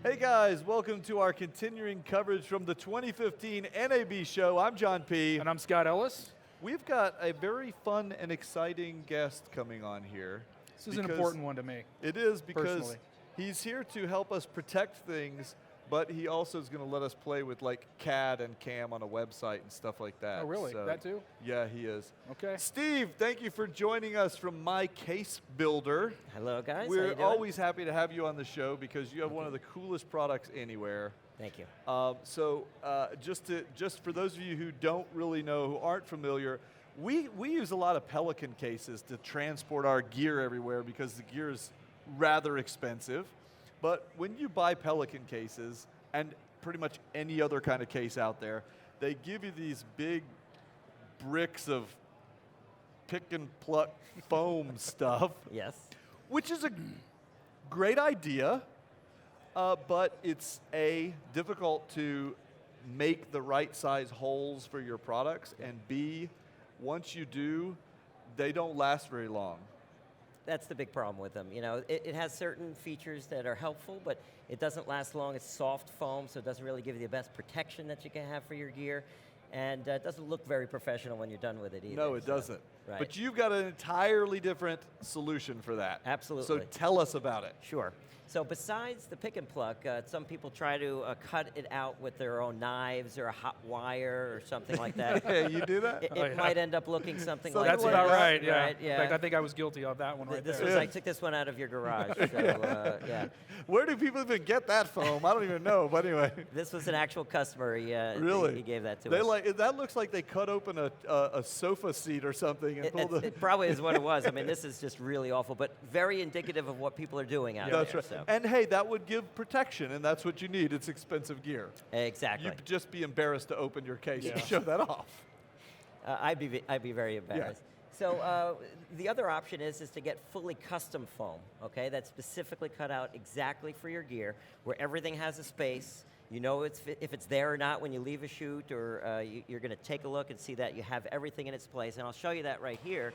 Hey guys, welcome to our continuing coverage from the 2015 NAB show. I'm John P. And I'm Scott Ellis. We've got a very fun and exciting guest coming on here. This is an important one to me. It is because personally. He's here to help us protect things, but he also is going to let us play with like CAD and CAM on a website and stuff like that. Oh, really? So, That too? Yeah, he is. Okay. Steve, thank you for joining us from MyCaseBuilder. Hello, guys. How you We're doing? always happy to have you on the show because you have one of the coolest products anywhere. Thank you. Just for those of you who don't really know, who aren't familiar, we use a lot of Pelican cases to transport our gear everywhere because the gear is rather expensive. But when you buy Pelican cases, and pretty much any other kind of case out there, they give you these big bricks of pick and pluck foam stuff. Yes. Which is a great idea, but it's difficult to make the right size holes for your products, and B, once you do, they don't last very long. That's the big problem with them. You know, it has certain features that are helpful, but it doesn't last long. It's soft foam, so it doesn't really give you the best protection that you can have for your gear. And it doesn't look very professional when you're done with it either. No, it doesn't. Right. But you've got an entirely different solution for that. Absolutely. So tell us about it. Sure. So besides the pick and pluck, some people try to cut it out with their own knives or a hot wire or something like that. Hey, you do that? It might end up looking something like That's this. about right, yeah. Right, yeah. In fact, I think I was guilty of that one right This there. was, I took this one out of your garage, so yeah. Where do people even get that foam? I don't even know, but anyway. This was an actual customer. Really? He gave that to They us. that looks like they cut open a sofa seat or something and pulled It probably is what it was. I mean, this is just really awful, but very indicative of what people are doing out That's there. right. So. And hey, that would give protection, and that's what you need. It's expensive gear. Exactly. You'd just be embarrassed to open your case and Yeah. show that off. I'd be very embarrassed. So the other option is to get fully custom foam, okay? That's specifically cut out exactly for your gear, where everything has a space. You know if it's there or not when you leave a shoot, or you're going to take a look and see that you have everything in its place. And I'll show you that right here.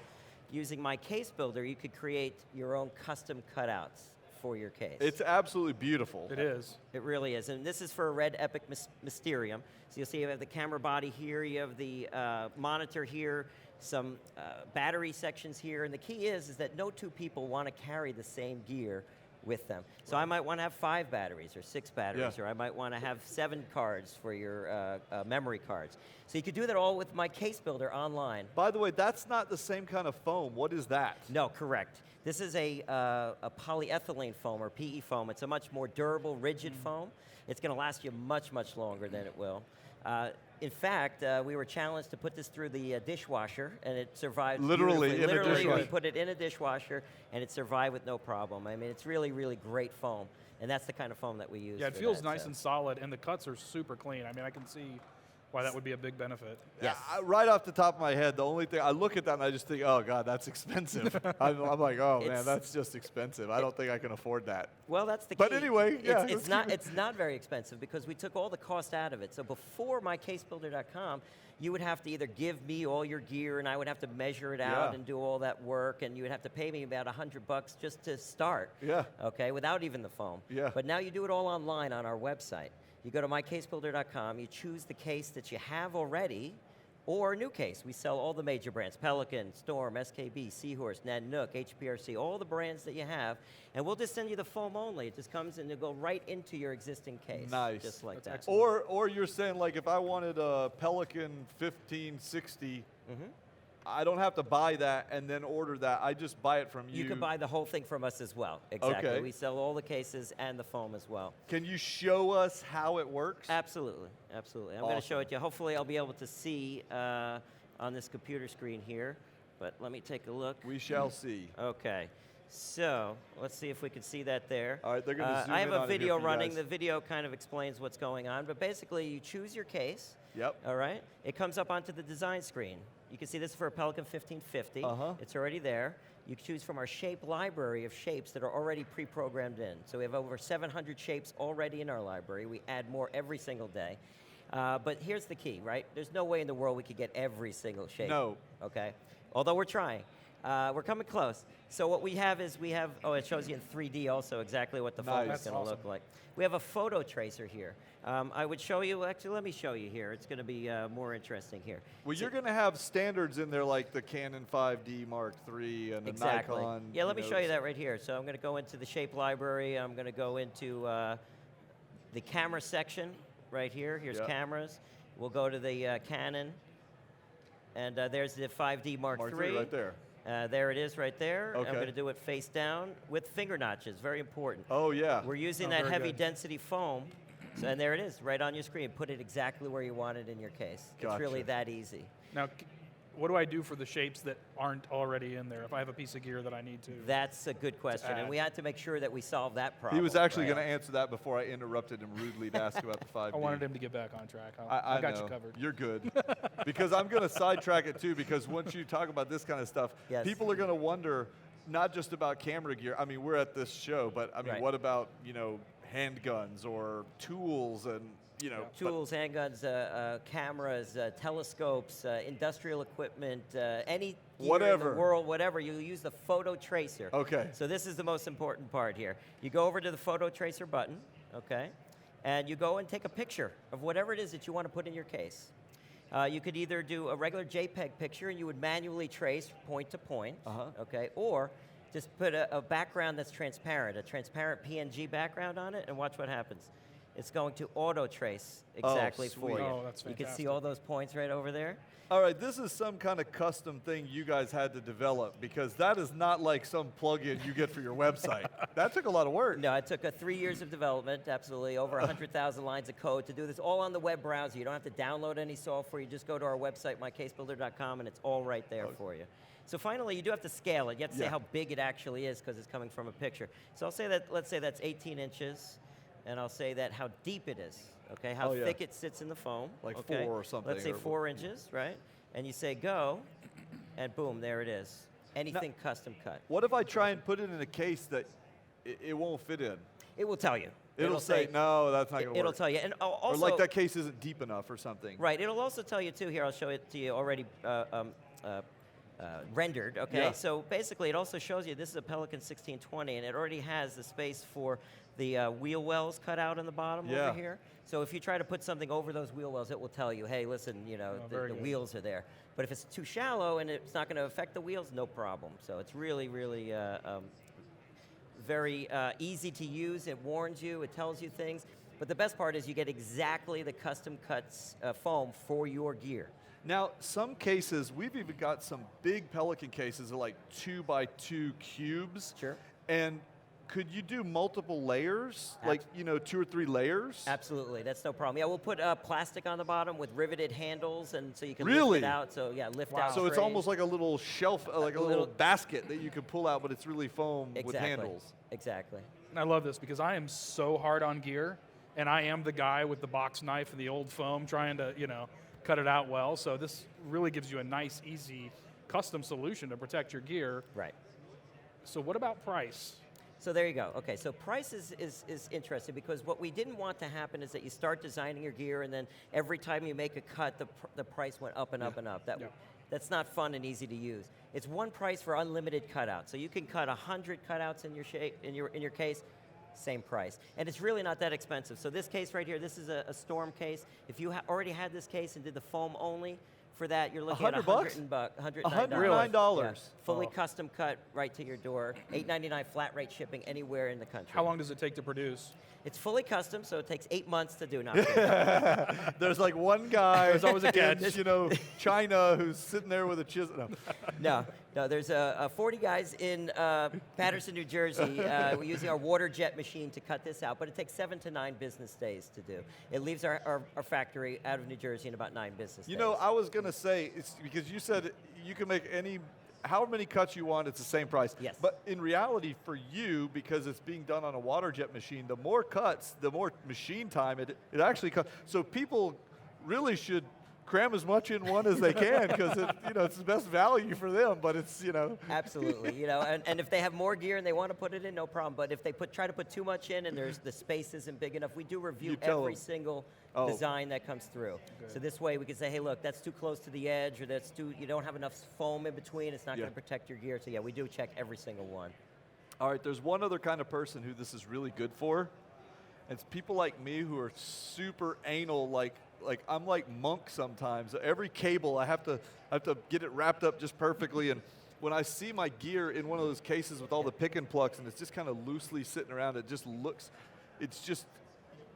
Using MyCaseBuilder, you could create your own custom cutouts for your case. It's absolutely beautiful. It is. It really is, and this is for a Red Epic Mysterium. So you'll see you have the camera body here, you have the monitor here, some battery sections here, and the key is that no two people want to carry the same gear with them. So I might want to have 5 batteries or 6 batteries, or I might want to have 7 cards for your memory cards. So you could do that all with MyCaseBuilder online. By the way, that's not the same kind of foam. What is that? No, correct. This is a polyethylene foam, or PE foam. It's a much more durable, rigid foam. It's going to last you much, much longer than it will. In fact, we were challenged to put this through the dishwasher, and it survived Literally beautifully. in a dishwasher. We put it in a dishwasher, and it survived with no problem. I mean, it's really, really great foam, and that's the kind of foam that we use. Yeah, it for feels that, nice so. and solid, and the cuts are super clean. I mean, I can see why that would be a big benefit. Yes. Right off the top of my head, the only thing, I look at that and I just think, oh God, that's expensive. I'm like, oh man, that's just expensive. I don't think I can afford that. Well, that's the key. But anyway, yeah. It's not very expensive because we took all the cost out of it. So before MyCaseBuilder.com, you would have to either give me all your gear, and I would have to measure it out and do all that work, and you would have to pay me about $100 just to start. Yeah. Okay, without even the foam. Yeah. But now you do it all online on our website. You go to MyCaseBuilder.com, you choose the case that you have already, or a new case. We sell all the major brands: Pelican, Storm, SKB, Seahorse, Nanook, HPRC, all the brands that you have, and we'll just send you the foam only. It just comes and it'll go right into your existing case. Nice. Just like that. excellent. Or you're saying like if I wanted a Pelican 1560, I don't have to buy that and then order that. I just buy it from you. You can buy the whole thing from us as well. Exactly. Okay. We sell all the cases and the foam as well. Can you show us how it works? Absolutely, absolutely. I'm going to Awesome. show it to you. Hopefully I'll be able to see on this computer screen here, but let me take a look. We shall see. Okay, so let's see if we can see that there. All right, they're going to zoom I have in a on it here video for you running. guys. The video kind of explains what's going on, but basically you choose your case. Yep. All right, it comes up onto the design screen. You can see this for a Pelican 1550. It's already there. You choose from our shape library of shapes that are already pre-programmed in. So we have over 700 shapes already in our library. We add more every single day. But here's the key, right? There's no way in the world we could get every single shape. No. Okay? Although we're trying. We're coming close. So what we have is oh, it shows you in 3D also exactly what the foam is Nice. going to look like. We have a photo tracer here. I would show you, actually let me show you here. It's going to be more interesting here. Well, you're going to have standards in there like the Canon 5D Mark III and the Exactly. Nikon. Yeah, let me show you that right here. So I'm going to go into the shape library. I'm going to go into the camera section right here. Here's cameras. We'll go to the Canon. And there's the 5D Mark III. right there. There it is right there. Okay. I'm going to do it face down with finger notches. Very important. Oh, yeah. We're using Oh, that very heavy good. density foam. So, and there it is, right on your screen. Put it exactly where you want it in your case. It's really Gotcha. that easy. Now, what do I do for the shapes that aren't already in there if I have a piece of gear that I need to? That's a good question, and add. we had to make sure that we solve that problem. He was actually right? going to answer that before I interrupted him rudely to ask about the 5D. I wanted him to get back on track. I got know. you covered. You're good. Because I'm going to sidetrack it too, because once you talk about this kind of stuff, Yes. people are going to wonder not just about camera gear. I mean, we're at this show, but I mean, Right. what about, handguns or tools and, but- Tools, handguns, cameras, telescopes, industrial equipment, any gear in Whatever. the world, whatever. You use the photo tracer. Okay. So this is the most important part here. You go over to the photo tracer button, okay, and you go and take a picture of whatever it is that you want to put in your case. You could either do a regular JPEG picture and you would manually trace point to point, okay, or just put a background that's transparent, a transparent PNG background on it, and watch what happens. It's going to auto trace exactly for sweet. you. Oh, that's You can see fantastic. all those points right over there. All right, this is some kind of custom thing you guys had to develop, because that is not like some plugin you get for your website. That took a lot of work. No, it took 3 years of development, absolutely, over 100,000 lines of code to do this all on the web browser. You don't have to download any software. You just go to our website, mycasebuilder.com, and it's all right there for you. So finally, you do have to scale it. You have to say how big it actually is because it's coming from a picture. So I'll say that, let's say that's 18 inches, and I'll say that how deep it is, okay? How thick it sits in the foam. Like okay? 4 or something. Let's say or- 4 inches, right? And you say go, and boom, there it is. Anything custom cut. What if I try and put it in a case that it won't fit in? It will tell you. It'll say, no, that's not going to work. It'll tell you. And also, or like that case isn't deep enough or something. right, it'll also tell you too, here, I'll show it to you already rendered, okay? Yeah. So basically, it also shows you this is a Pelican 1620, and it already has the space for the wheel wells cut out on the bottom over here. So if you try to put something over those wheel wells, it will tell you, hey, listen, the very good. wheels are there. But if it's too shallow and it's not going to affect the wheels, no problem. So it's really, really very easy to use. It warns you. It tells you things. But the best part is you get exactly the custom cuts foam for your gear. Now, some cases, we've even got some big Pelican cases that are like 2x2 cubes. Sure. And could you do multiple layers? Like, 2 or 3 layers? Absolutely, that's no problem. Yeah, we'll put plastic on the bottom with riveted handles, and so you can Really? lift it out. So yeah, lift Wow. out. So it's trays. almost like a little shelf, like a little basket that you can pull out, but it's really foam with handles. Exactly. And I love this because I am so hard on gear, and I am the guy with the box knife and the old foam trying to, cut it out well. So this really gives you a nice, easy, custom solution to protect your gear. Right. So what about price? So there you go. Okay, so price is interesting because what we didn't want to happen is that you start designing your gear and then every time you make a cut, the price went up and up and up. That's not fun and easy to use. It's one price for unlimited cutouts. So you can cut 100 cutouts in your case, same price. And it's really not that expensive. So this case right here, this is a storm case. If you already had this case and did the foam only, for that, you're looking at $109. $109. Yeah. Fully custom cut right to your door. $8.99 flat rate shipping anywhere in the country. How long does it take to produce? It's fully custom, so it takes 8 months to do. There's like one guy There's always a catch. in, China who's sitting there with a chisel. No. No, there's 40 guys in Patterson, New Jersey. We're using our water jet machine to cut this out, but it takes 7 to 9 business days to do. It leaves our factory out of New Jersey in about 9 business days. I was going to say, it's because you said you can make however many cuts you want, it's the same price. Yes. But in reality, for you, because it's being done on a water jet machine, the more cuts, the more machine time it actually cuts. So people really should cram as much in one as they can because it's the best value for them. But it's Absolutely, and if they have more gear and they want to put it in, no problem. But if they try to put too much in and the space isn't big enough, we do review every single design that comes through. Good. So this way we can say, hey, look, that's too close to the edge, or you don't have enough foam in between. It's not going to protect your gear. So yeah, we do check every single one. All right, there's one other kind of person who this is really good for. It's people like me who are super anal, like I'm like Monk sometimes. Every cable I have to get it wrapped up just perfectly, and when I see my gear in one of those cases with all the pick and plucks and it's just kind of loosely sitting around, it's just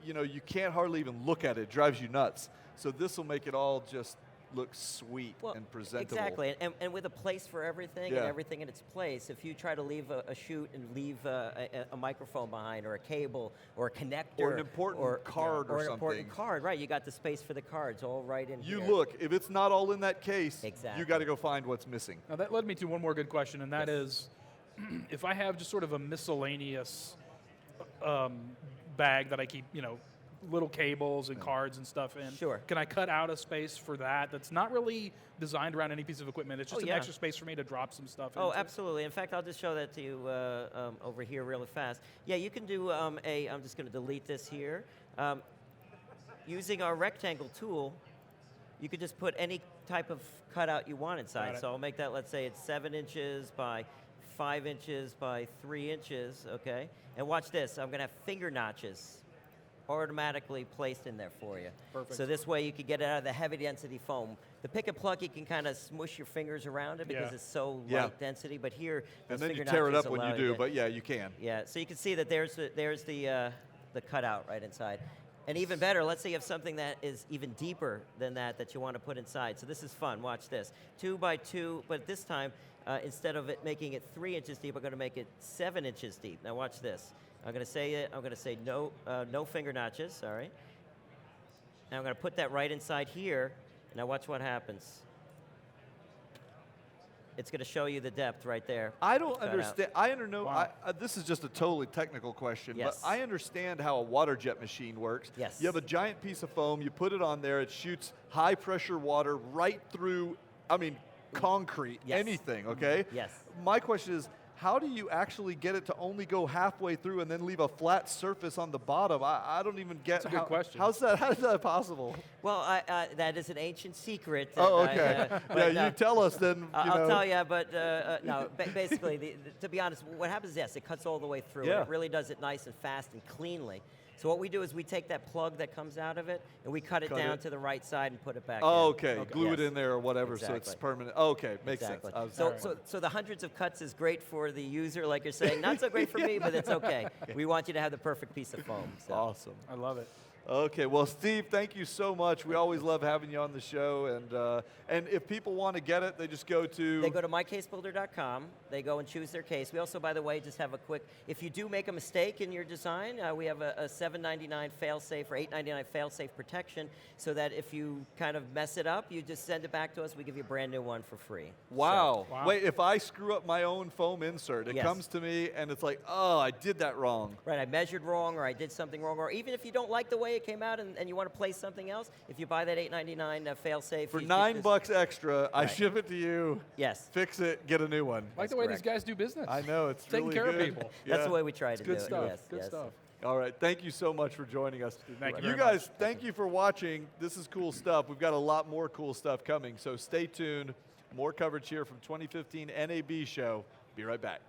you can't hardly even look at it. It drives you nuts. So this will make it all just look sweet and presentable. Exactly, and with a place for everything and everything in its place. If you try to leave a chute and leave a microphone behind, or a cable, or a connector, or an important card or something. An important card, right? You got the space for the cards all right in here. Look, if it's not all in that case, exactly, you got to go find what's missing. Now that led me to one more good question, and that is, if I have just sort of a miscellaneous bag that I keep, little cables and cards and stuff in. Sure. Can I cut out a space for that that's not really designed around any piece of equipment? It's just an extra space for me to drop some stuff into. Absolutely. In fact, I'll just show that to you over here really fast. Yeah, you can do I'm just going to delete this here. Using our rectangle tool, you could just put any type of cutout you want inside. So I'll make that, let's say it's 7 inches by 5 inches by 3 inches, okay? And watch this. I'm going to have finger notches automatically placed in there for you. Perfect. So this way you can get it out of the heavy density foam. The pick and pluck, you can kind of smush your fingers around it because it's so light density, but here, and then you tear it up when you do, but yeah, you can. Yeah, so you can see that there's the cutout right inside. And even better, let's say you have something that is even deeper than that you want to put inside. So this is fun, watch this. 2 by 2, but this time, instead of making it 3 inches deep, I'm going to make it 7 inches deep. Now watch this. I'm going to say no finger notches, all right? Now I'm going to put that right inside here. Now watch what happens. It's going to show you the depth right there. I don't understand. This is just a totally technical question, but I understand how a water jet machine works. Yes. You have a giant piece of foam, you put it on there, it shoots high pressure water right through, concrete, anything, okay? Yes. My question is, how do you actually get it to only go halfway through and then leave a flat surface on the bottom? I don't even get. That's a good question. How is that possible? Well, that is an ancient secret. Oh, okay. You tell us then. I'll tell you, but no. Basically, to be honest, what happens is it cuts all the way through. Yeah. And it really does it nice and fast and cleanly. So what we do is we take that plug that comes out of it and we cut it down to the right side and put it back in. Okay. Glue it in there or whatever, Exactly. so it's permanent. Okay, makes sense. So the hundreds of cuts is great for the user, like you're saying. Not so great for me, but it's okay. We want you to have the perfect piece of foam. So. Awesome. I love it. Okay, well, Steve, thank you so much. We always love having you on the show. And if people want to get it, they just go to... They go to MyCaseBuilder.com. They go and choose their case. We also, by the way, just have a quick... If you do make a mistake in your design, we have a $7.99 fail-safe or $8.99 fail-safe protection so that if you kind of mess it up, you just send it back to us. We give you a brand new one for free. Wow. Wait, if I screw up my own foam insert, it comes to me and it's like, oh, I did that wrong. Right, I measured wrong or I did something wrong. Or even if you don't like the way it came out and you want to place something else, if you buy that $8.99 fail-safe... For $9 extra, I ship it to you. Yes. Fix it, get a new one. Like the way these guys do business. I know, it's taking really care good. of people. That's the way we try to do good stuff. it. Yes, Good stuff. All right, thank you so much for joining us. Thank you You very guys, much. thank you for watching. This is cool stuff. We've got a lot more cool stuff coming, so stay tuned. More coverage here from 2015 NAB show. Be right back.